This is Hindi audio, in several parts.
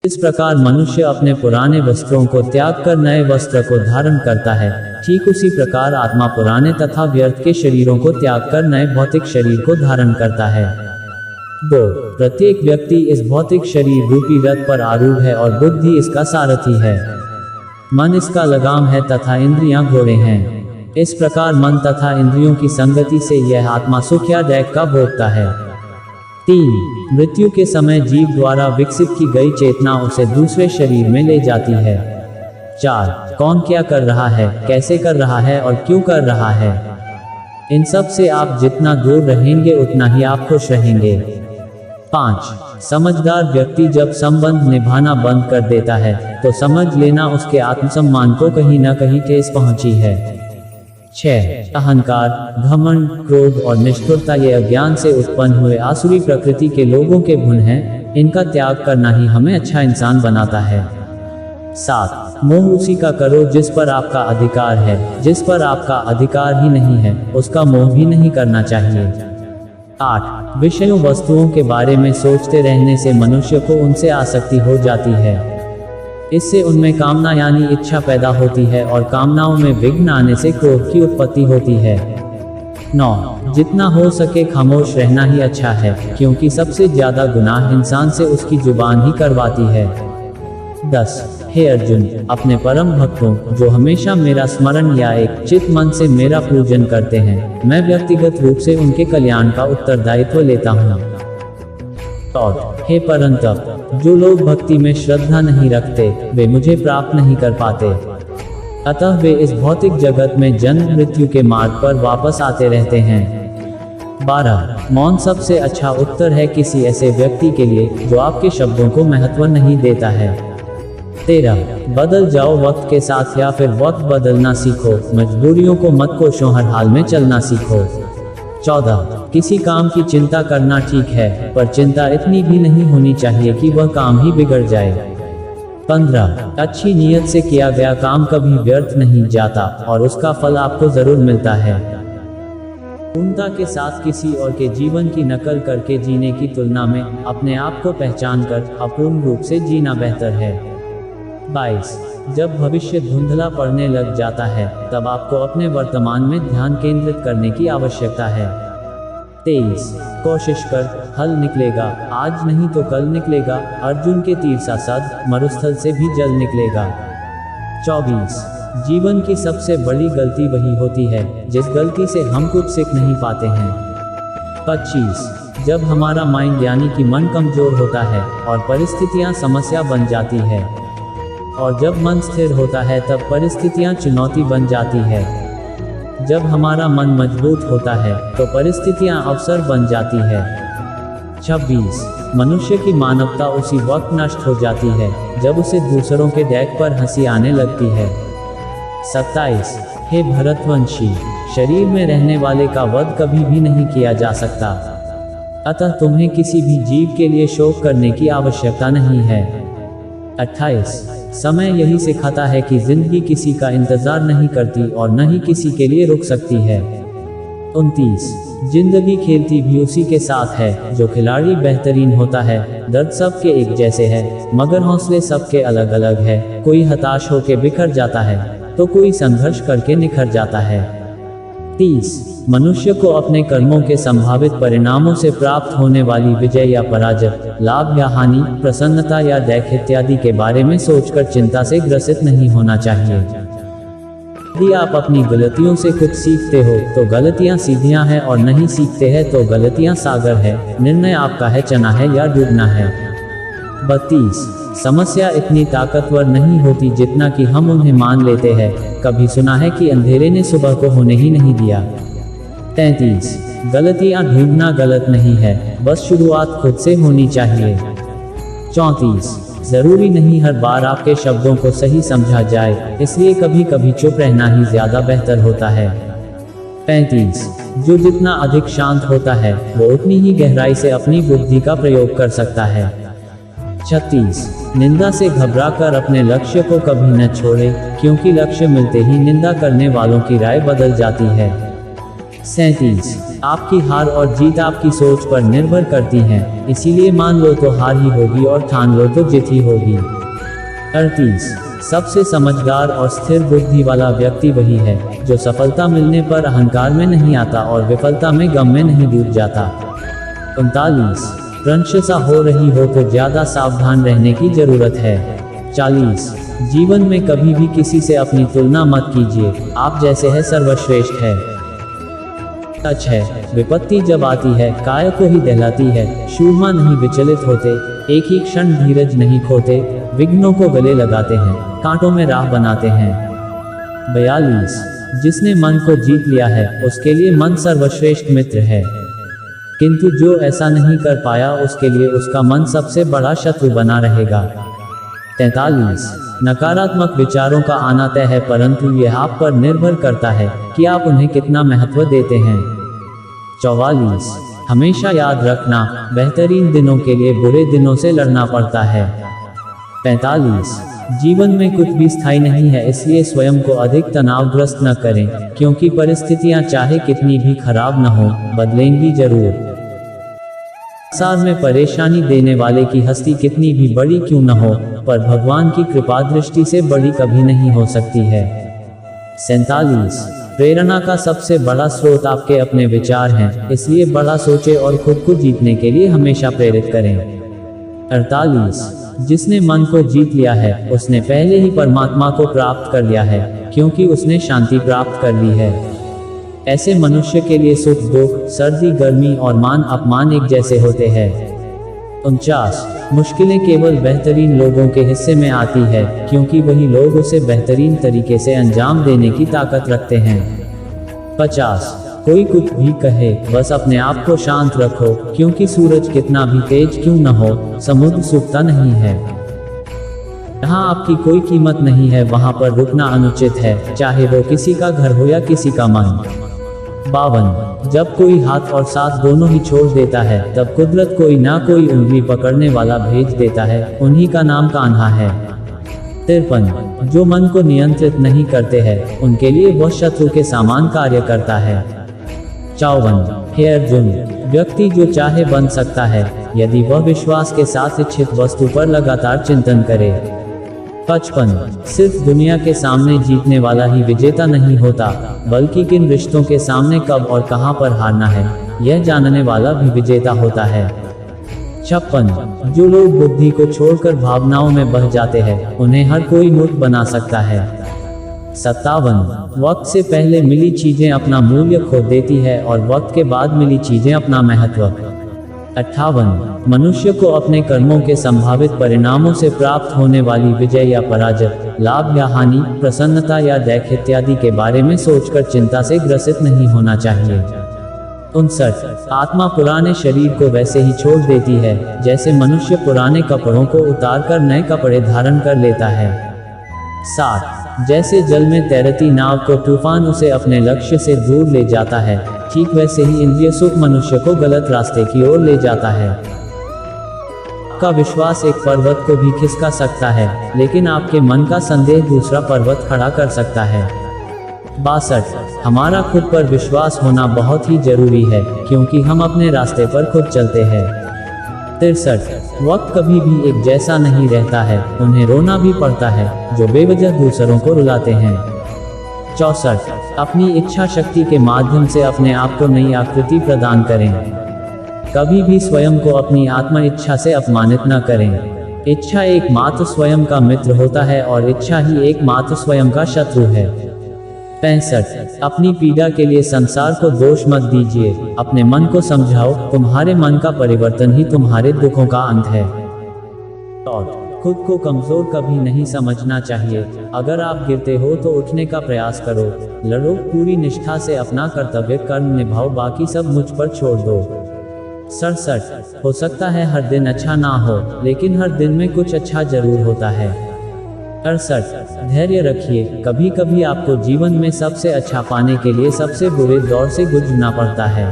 इस प्रकार मनुष्य अपने पुराने वस्त्रों को त्याग कर नए वस्त्र को धारण करता है, ठीक उसी प्रकार आत्मा पुराने तथा व्यर्थ के शरीरों को त्याग कर नए भौतिक शरीर को धारण करता है। 2. प्रत्येक व्यक्ति इस भौतिक शरीर रूपी रथ पर आरूढ़ है और बुद्धि इसका सारथी है। मन इसका लगाम है तथा इंद्रियां घोड़े हैं। इस प्रकार मन तथा इंद्रियों की संगति से यह आत्मा सुख या दैक का भोगता है। 3. मृत्यु के समय जीव द्वारा विकसित की गई चेतना उसे दूसरे शरीर में ले जाती है। 4. कौन क्या कर रहा है, कैसे कर रहा है और क्यों कर रहा है, इन सब से आप जितना दूर रहेंगे उतना ही आप खुश रहेंगे। 5. समझदार व्यक्ति जब संबंध निभाना बंद कर देता है तो समझ लेना उसके आत्मसम्मान को कहीं न कहीं ठेस पहुंची है। 6. अहंकार, घमंड, क्रोध और निष्ठुरता ये अज्ञान से उत्पन्न हुए आसुरी प्रकृति के लोगों के गुण हैं, इनका त्याग करना ही हमें अच्छा इंसान बनाता है। 7. मोह उसी का करो जिस पर आपका अधिकार है, जिस पर आपका अधिकार ही नहीं है उसका मोह भी नहीं करना चाहिए। 8. विषयों वस्तुओं के बारे में सोचते रहने से मनुष्य को उनसे आसक्ति हो जाती है। इससे उनमें कामना यानी इच्छा पैदा होती है और कामनाओं में विघ्न आने से क्रोध की उत्पत्ति होती है। 9. जितना हो सके खामोश रहना ही अच्छा है, क्योंकि सबसे ज्यादा गुनाह इंसान से उसकी जुबान ही करवाती है। 10. हे अर्जुन, अपने परम भक्तों जो हमेशा मेरा स्मरण या एक चित मन से मेरा पूजन करते हैं, मैं व्यक्तिगत रूप से उनके कल्याण का उत्तरदायित्व लेता हूँ। और हे परंतप, जो लोग भक्ति में श्रद्धा नहीं रखते वे मुझे प्राप्त नहीं कर पाते, अतः वे इस भौतिक जगत में जन्म मृत्यु के मार्ग पर वापस आते रहते हैं। 12. मौन सबसे अच्छा उत्तर है किसी ऐसे व्यक्ति के लिए जो आपके शब्दों को महत्व नहीं देता है। 13. बदल जाओ वक्त के साथ या फिर वक्त बदलना सीखो, मजबूरियों को मत कोसो, हर हाल में चलना सीखो। 14. किसी काम की चिंता करना ठीक है, पर चिंता इतनी भी नहीं होनी चाहिए कि वह काम ही बिगड़ जाए। 15. अच्छी नीयत से किया गया काम कभी व्यर्थ नहीं जाता और उसका फल आपको जरूर मिलता है। पूर्णता के साथ किसी और के जीवन की नकल करके जीने की तुलना में अपने आप को पहचान कर अपूर्ण रूप से जीना बेहतर है। 22. जब भविष्य धुंधला पड़ने लग जाता है तब आपको अपने वर्तमान में ध्यान केंद्रित करने की आवश्यकता है। 23. कोशिश कर, हल निकलेगा, आज नहीं तो कल निकलेगा, अर्जुन के तीर सा सद मरुस्थल से भी जल निकलेगा। 24. जीवन की सबसे बड़ी गलती वही होती है जिस गलती से हम कुछ सीख नहीं पाते हैं। 25. जब हमारा माइंड यानी कि मन कमजोर होता है और परिस्थितियां समस्या बन जाती है, और जब मन स्थिर होता है तब परिस्थितियां चुनौती बन जाती है। जब हमारा मन मजबूत होता है तो परिस्थितियां अवसर बन जाती है। 26. मनुष्य की मानवता उसी वक्त नष्ट हो जाती है जब उसे दूसरों के डेक पर हंसी आने लगती है। 27. हे भरतवंशी, शरीर में रहने वाले का वध कभी भी नहीं किया जा सकता, अतः तुम्हें किसी भी जीव के लिए शोक करने की आवश्यकता नहीं है। 28. समय यही सिखाता है कि जिंदगी किसी का इंतजार नहीं करती और न ही किसी के लिए रुक सकती है। 29. जिंदगी खेलती भी उसी के साथ है जो खिलाड़ी बेहतरीन होता है। दर्द सबके एक जैसे है मगर हौसले सबके अलग अलग है। कोई हताश होकर बिखर जाता है तो कोई संघर्ष करके निखर जाता है। 30. मनुष्य को अपने कर्मों के संभावित परिणामों से प्राप्त होने वाली विजय या पराजय, लाभ या हानि, प्रसन्नता या दैख इत्यादि के बारे में सोचकर चिंता से ग्रसित नहीं होना चाहिए। यदि आप अपनी गलतियों से कुछ सीखते हो तो गलतियां सीधियां हैं और नहीं सीखते हैं तो गलतियां सागर है। निर्णय आपका है, चना है या डूबना है। 32. समस्या इतनी ताकतवर नहीं होती जितना कि हम उन्हें मान लेते हैं। कभी सुना है कि अंधेरे ने सुबह को होने ही नहीं दिया। 33. गलतियां ढूंढना गलत नहीं है, बस शुरुआत खुद से होनी चाहिए। 34. जरूरी नहीं हर बार आपके शब्दों को सही समझा जाए, इसलिए कभी कभी चुप रहना ही ज्यादा बेहतर होता है। 35. जो जितना अधिक शांत होता है वो उतनी ही गहराई से अपनी बुद्धि का प्रयोग कर सकता है। 36. निंदा से घबराकर अपने लक्ष्य को कभी न छोड़े, क्योंकि लक्ष्य मिलते ही निंदा करने वालों की राय बदल जाती है। 37. आपकी हार और जीत आपकी सोच पर निर्भर करती हैं, इसीलिए मान लो तो हार ही होगी और ठान लो तो जीत ही होगी। 38 सबसे समझदार और स्थिर बुद्धि वाला व्यक्ति वही है जो सफलता मिलने पर अहंकार में नहीं आता और विफलता में गम में नहीं डूब जाता। 39 प्रशंसा हो रही हो तो ज्यादा सावधान रहने की जरूरत है। 40 जीवन में कभी भी किसी से अपनी तुलना मत कीजिए, आप जैसे है सर्वश्रेष्ठ है। सच है, विपत्ति जब आती है काय को ही दहलाती है, शूरमा नहीं विचलित होते, एक ही क्षण धीरज नहीं खोते, विघ्नों को गले लगाते हैं, कांटों में राह बनाते हैं। 42 जिसने मन को जीत लिया है उसके लिए मन सर्वश्रेष्ठ मित्र है, किंतु जो ऐसा नहीं कर पाया उसके लिए उसका मन सबसे बड़ा शत्रु बना रहेगा। 43 नकारात्मक विचारों का आना तय है, परंतु यह आप पर निर्भर करता है कि आप उन्हें कितना महत्व देते हैं। 44 हमेशा याद रखना, बेहतरीन दिनों के लिए बुरे दिनों से लड़ना पड़ता है। 45 जीवन में कुछ भी स्थायी नहीं है, इसलिए स्वयं को अधिक तनावग्रस्त न करें, क्योंकि परिस्थितियां चाहे कितनी भी खराब न हो, बदलेंगी जरूर। संसार में परेशानी देने वाले की हस्ती कितनी भी बड़ी क्यों न हो, पर भगवान की कृपा दृष्टि से बड़ी कभी नहीं हो सकती है। 47 प्रेरणा का सबसे बड़ा स्रोत आपके अपने विचार हैं, इसलिए बड़ा सोचे और खुद को जीतने के लिए हमेशा प्रेरित करें। 48 जिसने मन को जीत लिया है उसने पहले ही परमात्मा को प्राप्त कर लिया है, क्योंकि उसने शांति प्राप्त कर ली है। ऐसे मनुष्य के लिए सुख दुख, सर्दी गर्मी और मान अपमान एक जैसे होते हैं। 49 मुश्किलें केवल बेहतरीन लोगों के हिस्से में आती है, क्योंकि वही लोग उसे बेहतरीन तरीके से अंजाम देने की ताकत रखते हैं। 50 कोई कुछ भी कहे, बस अपने आप को शांत रखो, क्योंकि सूरज कितना भी तेज क्यों न हो, समुद्र सूखता नहीं है। जहाँ आपकी कोई कीमत नहीं है वहाँ पर रुकना अनुचित है, चाहे वो किसी का घर हो या किसी का मन। 52 जब कोई हाथ और सांस दोनों ही छोड़ देता है, तब कुदरत कोई ना कोई उंगली पकड़ने वाला भेज देता है, उन्हीं का नाम कान्हा है। 53 जो मन को नियंत्रित नहीं करते हैं, उनके लिए वह शत्रु के समान कार्य करता है। 54 हे अर्जुन, व्यक्ति जो चाहे बन सकता है, यदि वह विश्वास के साथ इच्छित वस्तु पर लगातार चिंतन करे। 55 सिर्फ दुनिया के सामने जीतने वाला ही विजेता नहीं होता, बल्कि किन रिश्तों के सामने कब और कहां पर हारना है, यह जानने वाला भी विजेता होता है। 56 जो लोग बुद्धि को छोड़कर भावनाओं में बह जाते हैं, उन्हें हर कोई मूर्ख बना सकता है। 57 वक्त से पहले मिली चीजें अपना मूल्य खो देती है और वक्त के बाद मिली चीजें अपना महत्व। 58 मनुष्य को अपने कर्मों के संभावित परिणामों से प्राप्त होने वाली विजय या पराजय, लाभ या हानि, प्रसन्नता या दैख इत्यादि के बारे में सोचकर चिंता से ग्रसित नहीं होना चाहिए। 59 आत्मा पुराने शरीर को वैसे ही छोड़ देती है, जैसे मनुष्य पुराने कपड़ों को उतारकर नए कपड़े धारण कर लेता है। 60 जैसे जल में तैरती नाव को तूफान उसे अपने लक्ष्य से दूर ले जाता है, ठीक वैसे ही इंद्रिय सुख मनुष्य को गलत रास्ते की ओर ले जाता है। आपका विश्वास एक पर्वत को भी खिसका सकता है, लेकिन आपके मन का संदेह दूसरा पर्वत खड़ा कर सकता है। 62 हमारा खुद पर विश्वास होना बहुत ही जरूरी है, क्योंकि हम अपने रास्ते पर खुद चलते हैं। 63 वक्त कभी भी एक जैसा नहीं रहता है, उन्हें रोना भी पड़ता है जो बेवजह दूसरों को रुलाते हैं। 64 अपनी इच्छा शक्ति के माध्यम से अपने आप को नई आकृति प्रदान करें। कभी भी स्वयं को अपनी आत्म इच्छा से अपमानित न करें। इच्छा एकमात्र स्वयं का मित्र होता है और इच्छा ही एकमात्र स्वयं का शत्रु है। 65 अपनी पीड़ा के लिए संसार को दोष मत दीजिए, अपने मन को समझाओ, तुम्हारे मन का परिवर्तन ही तुम्हारे दुखों का अंत है। खुद को कमजोर कभी नहीं समझना चाहिए, अगर आप गिरते हो तो उठने का प्रयास करो, लड़ो, पूरी निष्ठा से अपना कर्तव्य कर्म निभाओ, बाकी सब मुझ पर छोड़ दो। 67 हो सकता है हर दिन अच्छा ना हो, लेकिन हर दिन में कुछ अच्छा जरूर होता है। 68 धैर्य रखिए, कभी कभी आपको जीवन में सबसे अच्छा पाने के लिए सबसे बुरे दौर से गुजरना पड़ता है।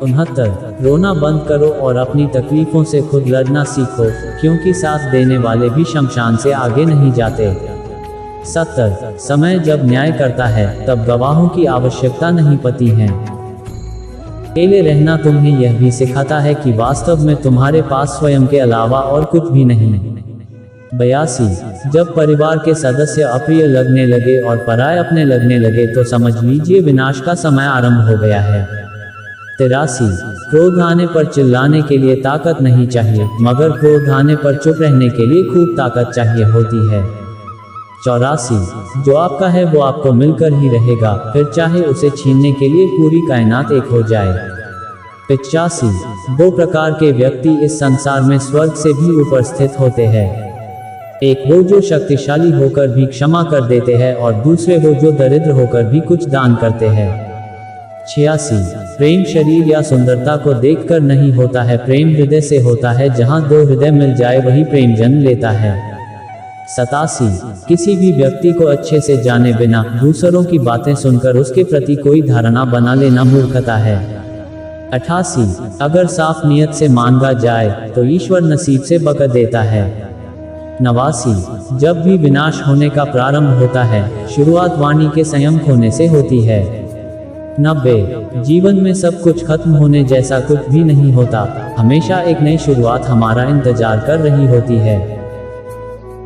69 रोना बंद करो और अपनी तकलीफों से खुद लड़ना सीखो, क्योंकि साथ देने वाले भी शमशान से आगे नहीं जाते। 70 समय जब न्याय करता है तब गवाहों की आवश्यकता नहीं पड़ती है। अकेले रहना तुम्हें यह भी सिखाता है कि वास्तव में तुम्हारे पास स्वयं के अलावा और कुछ भी नहीं। 82 जब परिवार के सदस्य अप्रिय लगने लगे और पराये अपने लगने लगे तो समझ लीजिए विनाश का समय आरंभ हो गया है। 83 क्रोध आने पर चिल्लाने के लिए ताकत नहीं चाहिए, मगर क्रोध आने पर चुप रहने के लिए खूब ताकत चाहिए होती है। 84 जो आपका है वो आपको मिलकर ही रहेगा, फिर चाहे उसे छीनने के लिए पूरी कायनात एक हो जाए। 85 दो प्रकार के व्यक्ति इस संसार में स्वर्ग से भी ऊपर स्थित होते हैं। एक वो जो शक्तिशाली होकर भी क्षमा कर देते हैं और दूसरे वो जो दरिद्र होकर भी कुछ दान करते हैं। 86 प्रेम शरीर या सुंदरता को देखकर नहीं होता है, प्रेम हृदय से होता है। जहां दो हृदय मिल जाए वही प्रेम जन्म लेता है। 87 किसी भी व्यक्ति को अच्छे से जाने बिना दूसरों की बातें सुनकर उसके प्रति कोई धारणा बना लेना मूर्खता है। 88 अगर साफ नियत से मांगा जाए तो ईश्वर नसीब से बकत देता है। 89 जब भी विनाश होने का प्रारंभ होता है, शुरुआत वाणी के संयम खोने से होती है। 90 जीवन में सब कुछ खत्म होने जैसा कुछ भी नहीं होता, हमेशा एक नई शुरुआत हमारा इंतजार कर रही होती है।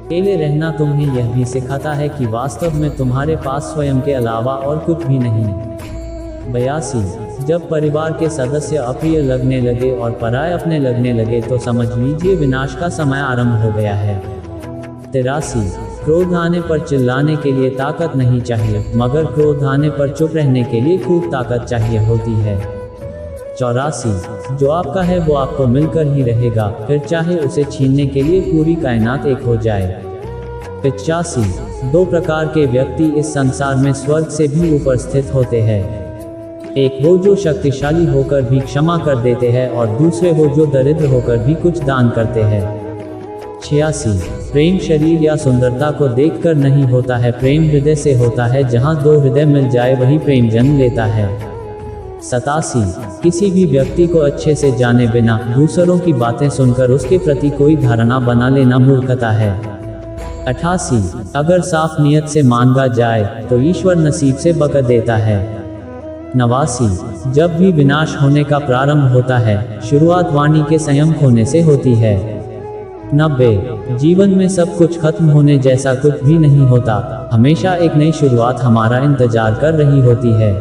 अकेले रहना तुम्हें यह भी सिखाता है कि वास्तव में तुम्हारे पास स्वयं के अलावा और कुछ भी नहीं। 82 जब परिवार के सदस्य अप्रिय लगने लगे और पराये अपने लगने लगे तो समझ लीजिए विनाश का समय आरंभ हो गया है। 83 क्रोध आने पर चिल्लाने के लिए ताकत नहीं चाहिए, मगर क्रोध आने पर चुप रहने के लिए खूब ताकत चाहिए होती है। 84 जो आपका है वो आपको मिलकर ही रहेगा, फिर चाहे उसे छीनने के लिए पूरी कायनात एक हो जाए। 85 दो प्रकार के व्यक्ति इस संसार में स्वर्ग से भी ऊपर स्थित होते हैं। एक वो जो शक्तिशाली होकर भी क्षमा कर देते हैं और दूसरे वो जो दरिद्र होकर भी कुछ दान करते हैं। 86 प्रेम शरीर या सुंदरता को देखकर नहीं होता है, प्रेम हृदय से होता है। जहां दो हृदय मिल जाए वही प्रेम जन्म लेता है। 87 किसी भी व्यक्ति को अच्छे से जाने बिना दूसरों की बातें सुनकर उसके प्रति कोई धारणा बना लेना मूर्खता है। 88 अगर साफ नियत से मांगा जाए तो ईश्वर नसीब से बकत देता है। 89 जब भी विनाश होने का प्रारंभ होता है, शुरुआत वाणी के संयम खोने से होती है। 90 जीवन में सब कुछ खत्म होने जैसा कुछ भी नहीं होता, हमेशा एक नई शुरुआत हमारा इंतजार कर रही होती है।